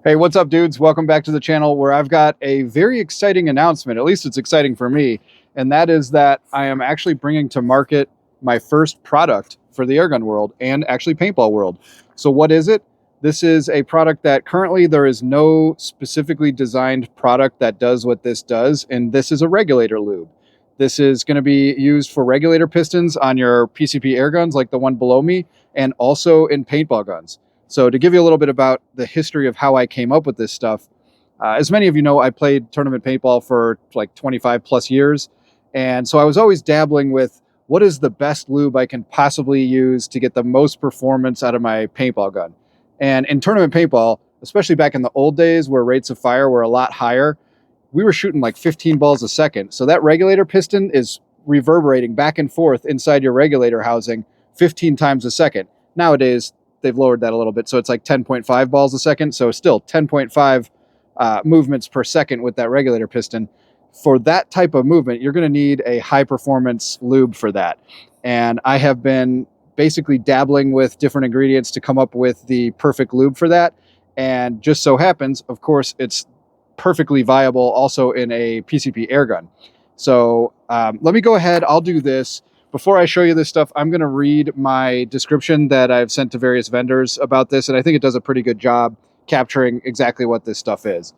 Hey, what's up, dudes? Welcome back to the channel where I've got a very exciting announcement. At least it's exciting for me. And that is that I am actually bringing to market my first product for the airgun world and actually paintball world. So what is it? This is a product that currently there is no specifically designed product that does what this does. And this is a regulator lube. This is going to be used for regulator pistons on your PCP airguns like the one below me, and also in paintball guns. So to give you a little bit about the history of how I came up with this stuff, as many of you know, I played tournament paintball for like 25 plus years. And so I was always dabbling with what is the best lube I can possibly use to get the most performance out of my paintball gun. And in tournament paintball, especially back in the old days where rates of fire were a lot higher, we were shooting like 15 balls a second. So that regulator piston is reverberating back and forth inside your regulator housing 15 times a second. Nowadays, they've lowered that a little bit, so it's like 10.5 balls a second. So still 10.5 movements per second with that regulator piston. For that type of movement, you're going to need a high performance lube for that. And I have been basically dabbling with different ingredients to come up with the perfect lube for that. And just so happens, of course, it's perfectly viable also in a PCP airgun. So let me go ahead. I'll do this. Before I show you this stuff, I'm going to read my description that I've sent to various vendors about this, and I think it does a pretty good job capturing exactly what this stuff is.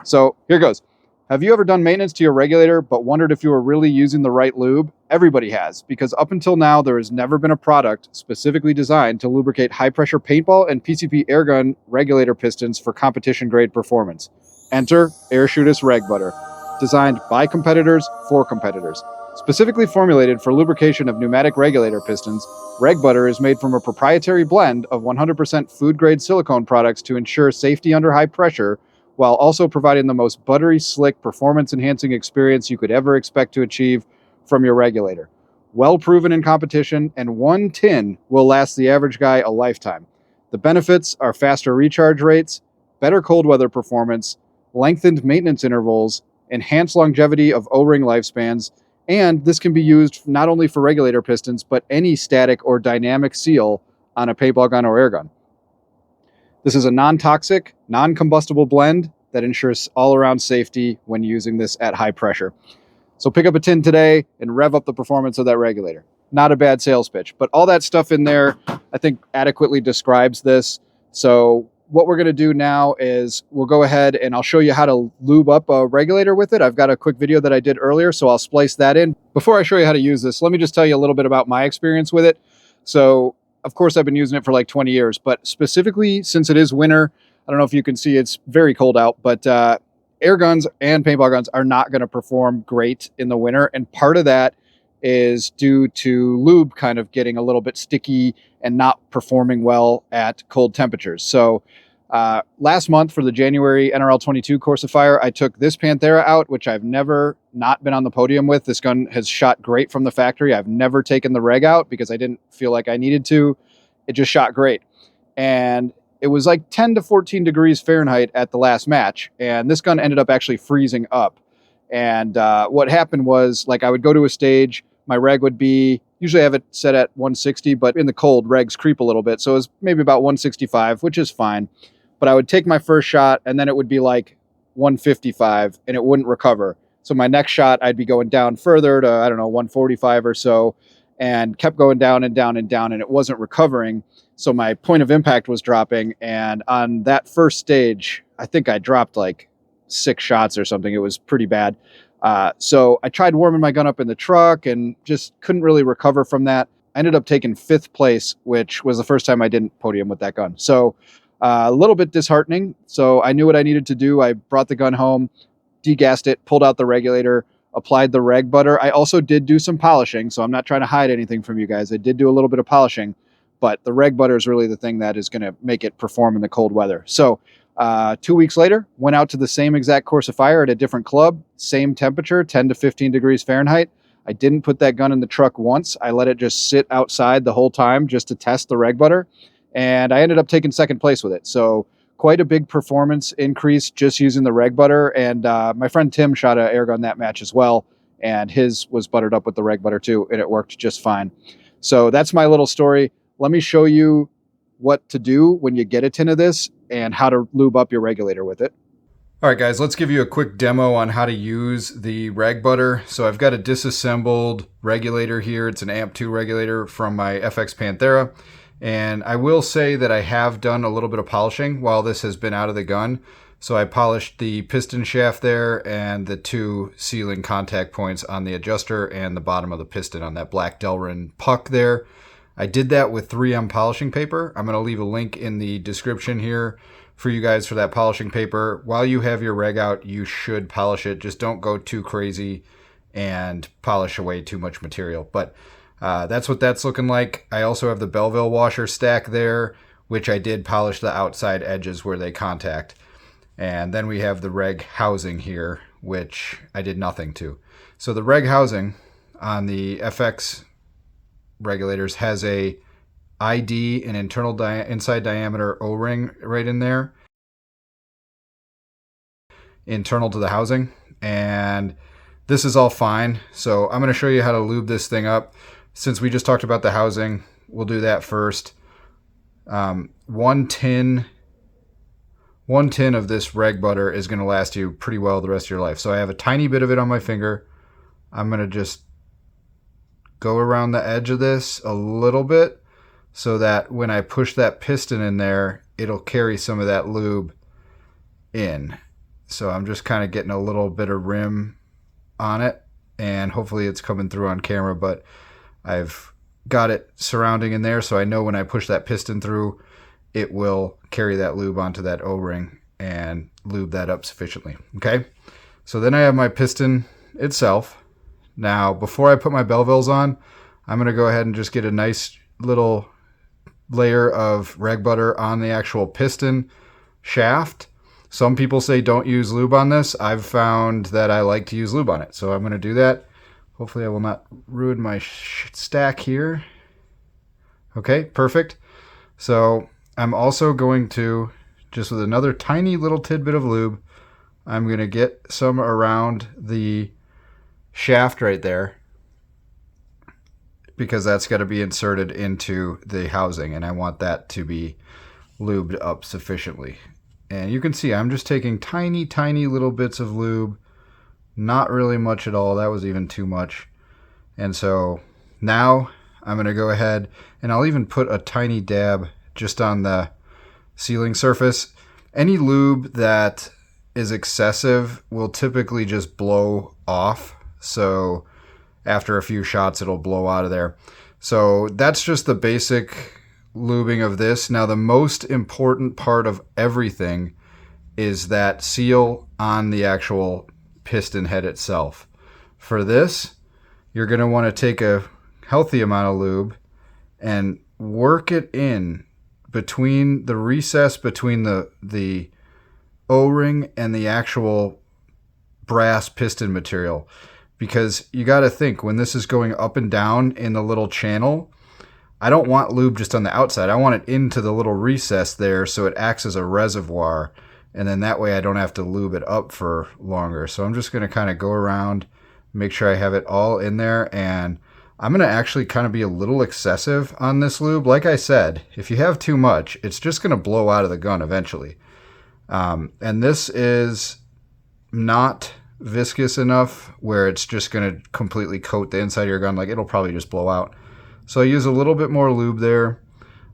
So here goes. Have you ever done maintenance to your regulator but wondered if you were really using the right lube? Everybody has, because up until now, there has never been a product specifically designed to lubricate high-pressure paintball and PCP airgun regulator pistons for competition-grade performance. Enter Air Shootist Reg Butter, designed by competitors for competitors. Specifically formulated for lubrication of pneumatic regulator pistons, Reg Butter is made from a proprietary blend of 100% food-grade silicone products to ensure safety under high pressure, while also providing the most buttery, slick, performance-enhancing experience you could ever expect to achieve from your regulator. Well proven in competition, and one tin will last the average guy a lifetime. The benefits are faster recharge rates, better cold weather performance, lengthened maintenance intervals, enhanced longevity of O-ring lifespans, and this can be used not only for regulator pistons, but any static or dynamic seal on a paintball gun or air gun. This is a non-toxic, non-combustible blend that ensures all-around safety when using this at high pressure. So pick up a tin today and rev up the performance of that regulator. Not a bad sales pitch, but all that stuff in there, I think, adequately describes this. So what we're going to do now is we'll go ahead and I'll show you how to lube up a regulator with it. I've got a quick video that I did earlier, so I'll splice that in. Before I show you how to use this, let me just tell you a little bit about my experience with it. So, of course, I've been using it for like 20 years, but specifically since it is winter, I don't know if you can see, it's very cold out, but air guns and paintball guns are not going to perform great in the winter. And part of that is due to lube kind of getting a little bit sticky and not performing well at cold temperatures. So last month for the January NRL 22 course of fire, I took this Panthera out, which I've never not been on the podium with. This gun has shot great from the factory. I've never taken the reg out because I didn't feel like I needed to. It just shot great. And it was like 10 to 14 degrees Fahrenheit at the last match. And this gun ended up actually freezing up. And what happened was, like, I would go to a stage, my reg would be, usually I have it set at 160, but in the cold, regs creep a little bit. So it was maybe about 165, which is fine. But I would take my first shot and then it would be like 155 and it wouldn't recover. So my next shot, I'd be going down further to, I don't know, 145 or so, and kept going down and down and down, and it wasn't recovering. So my point of impact was dropping. And on that first stage, I think I dropped like 6 shots or something. It was pretty bad. So I tried warming my gun up in the truck and just couldn't really recover from that. I ended up taking 5th place, which was the first time I didn't podium with that gun. So a little bit disheartening. So I knew what I needed to do. I brought the gun home, degassed it, pulled out the regulator, applied the Reg Butter. I also did do some polishing, so I'm not trying to hide anything from you guys. I did do a little bit of polishing, but the Reg Butter is really the thing that is going to make it perform in the cold weather. So 2 weeks later, went out to the same exact course of fire at a different club, same temperature, 10 to 15 degrees Fahrenheit. I didn't put that gun in the truck once. I let it just sit outside the whole time just to test the Reg Butter. And I ended up taking 2nd place with it. So quite a big performance increase just using the Reg Butter. And my friend Tim shot an air gun that match as well. And his was buttered up with the Reg Butter too. And it worked just fine. So that's my little story. Let me show you what to do when you get a tin of this and how to lube up your regulator with it. All right, guys, let's give you a quick demo on how to use the Reg Butter. So I've got a disassembled regulator here. It's an AMP2 regulator from my FX Panthera. And I will say that I have done a little bit of polishing while this has been out of the gun. So I polished the piston shaft there and the 2 sealing contact points on the adjuster and the bottom of the piston on that black Delrin puck there. I did that with 3M polishing paper. I'm going to leave a link in the description here for you guys for that polishing paper. While you have your reg out, you should polish it. Just don't go too crazy and polish away too much material. But that's what that's looking like. I also have the Belleville washer stack there, which I did polish the outside edges where they contact. And then we have the reg housing here, which I did nothing to. So the reg housing on the FX regulators has a ID, an internal inside diameter O-ring right in there, internal to the housing, and this is all fine. So I'm going to show you how to lube this thing up. Since we just talked about the housing, we'll do that first. One tin of this Reg Butter is going to last you pretty well the rest of your life. So I have a tiny bit of it on my finger. I'm going to just go around the edge of this a little bit, so that when I push that piston in there, it'll carry some of that lube in. So I'm just kind of getting a little bit of rim on it, and hopefully it's coming through on camera, but I've got it surrounding in there, so I know when I push that piston through, it will carry that lube onto that O-ring and lube that up sufficiently. Okay, so then I have my piston itself. Now, before I put my Bellevilles on, I'm going to go ahead and just get a nice little layer of Reg Butter on the actual piston shaft. Some people say don't use lube on this. I've found that I like to use lube on it, so I'm going to do that. Hopefully I will not ruin my stack here. Okay, perfect. So I'm also going to, just with another tiny little tidbit of lube, I'm going to get some around the shaft right there, because that's got to be inserted into the housing, and I want that to be lubed up sufficiently. And you can see I'm just taking tiny little bits of lube, not really much at all. That was even too much. And so now I'm going to go ahead, and I'll even put a tiny dab just on the sealing surface. Any lube that is excessive will typically just blow off. So after a few shots, it'll blow out of there. So that's just the basic lubing of this. Now, the most important part of everything is that seal on the actual piston head itself. For this, you're going to want to take a healthy amount of lube and work it in between the recess between the O-ring and the actual brass piston material. Because you got to think, when this is going up and down in the little channel, I don't want lube just on the outside. I want it into the little recess there, so it acts as a reservoir. And then that way I don't have to lube it up for longer. So I'm just going to kind of go around, make sure I have it all in there. And I'm going to actually kind of be a little excessive on this lube. Like I said, if you have too much, it's just going to blow out of the gun eventually. And this is not viscous enough where it's just going to completely coat the inside of your gun. Like, it'll probably just blow out. So I use a little bit more lube there.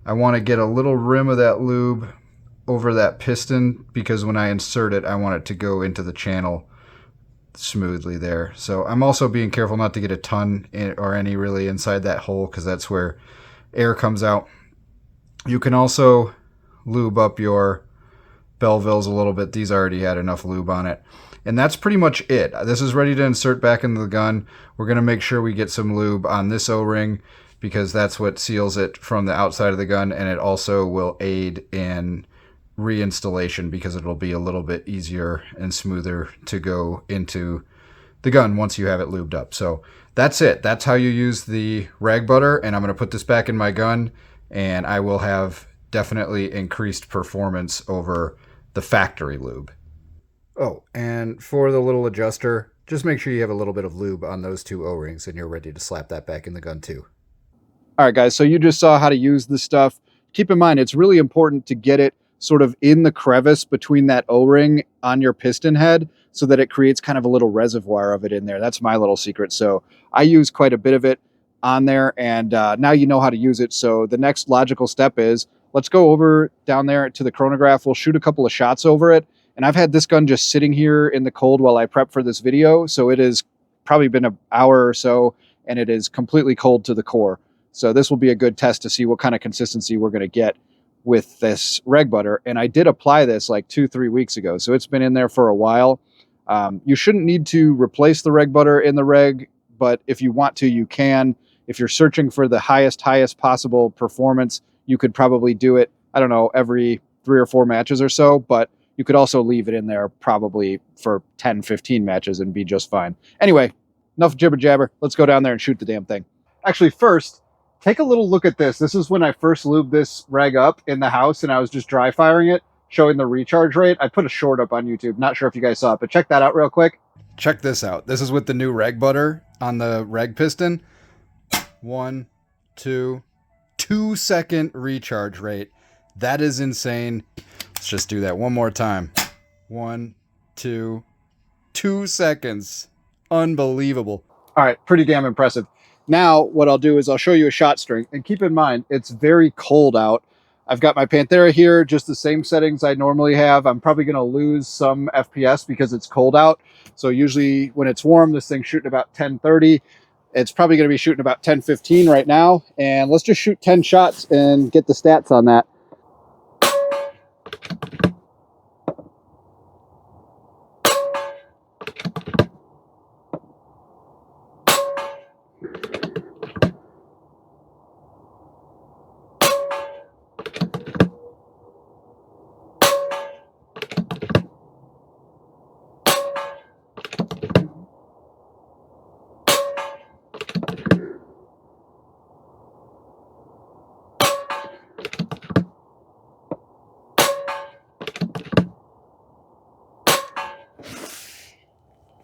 I want to get a little rim of that lube over that piston, because when I insert it, I want it to go into the channel smoothly there. So I'm also being careful not to get a ton or any really inside that hole, because that's where air comes out. You can also lube up your Bellevilles a little bit. These already had enough lube on it. And that's pretty much it. This is ready to insert back into the gun. We're going to make sure we get some lube on this O-ring, because that's what seals it from the outside of the gun, and it also will aid in reinstallation, because it'll be a little bit easier and smoother to go into the gun once you have it lubed up. So that's it. That's how you use the Reg Butter, and I'm going to put this back in my gun, and I will have definitely increased performance over the factory lube. Oh, and for the little adjuster, just make sure you have a little bit of lube on those 2 O-rings, and you're ready to slap that back in the gun too. All right, guys, so you just saw how to use this stuff. keep in mind, it's really important to get it sort of in the crevice between that O-ring on your piston head so that it creates kind of a little reservoir of it in there. That's my little secret. So I use quite a bit of it on there, and now you know how to use it. So the next logical step is let's go over down there to the Chronograph. We'll shoot a couple of shots over it. And I've had this gun just sitting here in the cold while I prep for this video. So it has probably been an hour or so, and it is completely cold to the core. So this will be a good test to see what kind of consistency we're going to get with this Reg Butter. And I did apply this like 2-3 weeks ago, so it's been in there for a while. You shouldn't need to replace the Reg Butter in the Reg, but if you want to, you can. If you're searching for the highest possible performance, you could probably do it, I don't know, every 3 or 4 matches or so, but you could also leave it in there probably for 10-15 matches and be just fine. Anyway, enough jibber jabber. Let's go down there and shoot the damn thing. Actually, first, take a little look at this. This is when I first lubed this Reg up in the house, and I was just dry firing it, showing the recharge rate. I put a short up on YouTube. Not sure if you guys saw it, but check that out real quick. Check this out. This is with the new Reg Butter on the Reg piston. 1, 2, 2-second recharge rate. That is insane. Let's just do that one more time. 1, 2, 2 seconds. Unbelievable. All right, pretty damn impressive. Now, what I'll do is I'll show you a shot string. And keep in mind, it's very cold out. I've got my Panthera here, just the same settings I normally have. I'm probably going to lose some FPS because it's cold out. So usually when it's warm, this thing's shooting about 1030. It's probably going to be shooting about 1015 right now. And let's just shoot 10 shots and get the stats on that.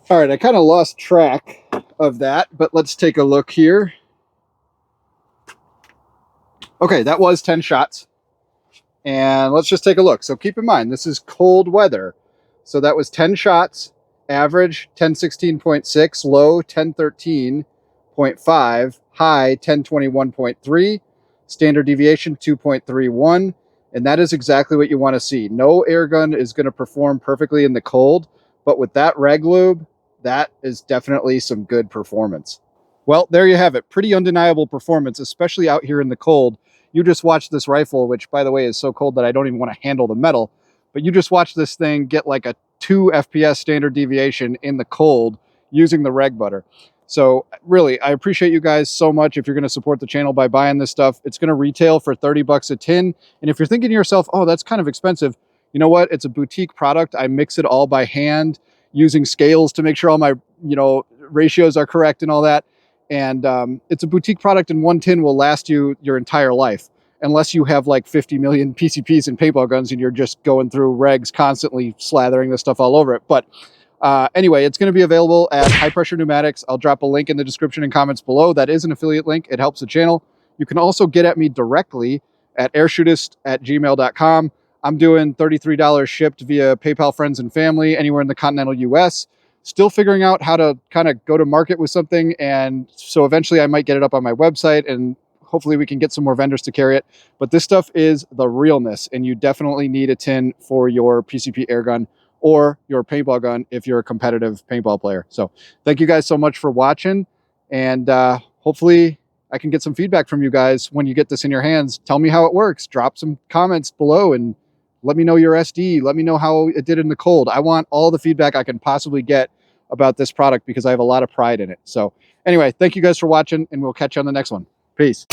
All right, I kind of lost track of that, but let's take a look here. Okay, that was 10 shots. And let's just take a look. So keep in mind, this is cold weather. So that was 10 shots, average 1016.6, low 1013.5, high 1021.3, standard deviation 2.31. And that is exactly what you want to see. No airgun is going to perform perfectly in the cold, but with that Reg Lube, that is definitely some good performance. Well, there you have it. Pretty undeniable performance, especially out here in the cold. You just watched this rifle, which by the way is so cold that I don't even want to handle the metal, but you just watched this thing get like a 2 FPS standard deviation in the cold using the Reg Butter. So really, I appreciate you guys so much. If you're going to support the channel by buying this stuff, it's going to retail for 30 bucks a tin. And if you're thinking to yourself, oh, that's kind of expensive, you know what? It's a boutique product. I mix it all by hand using scales to make sure all my, ratios are correct and all that. And it's a boutique product, and 1 tin will last you your entire life, unless you have like 50 million PCPs and paintball guns and you're just going through regs constantly slathering this stuff all over it. But anyway, it's going to be available at High Pressure Pneumatics. I'll drop a link in the description and comments below. That is an affiliate link. It helps the channel. You can also get at me directly at airshootist@gmail.com. I'm doing $33 shipped via PayPal friends and family anywhere in the continental US. Still figuring out how to kind of go to market with something. And so eventually I might get it up on my website, and hopefully we can get some more vendors to carry it. But this stuff is the realness, and you definitely need a tin for your PCP airgun or your paintball gun if you're a competitive paintball player. So thank you guys so much for watching. And hopefully I can get some feedback from you guys when you get this in your hands. Tell me how it works. Drop some comments below and let me know your SD. Let me know how it did in the cold. I want all the feedback I can possibly get about this product because I have a lot of pride in it. So anyway, thank you guys for watching, and we'll catch you on the next one. Peace.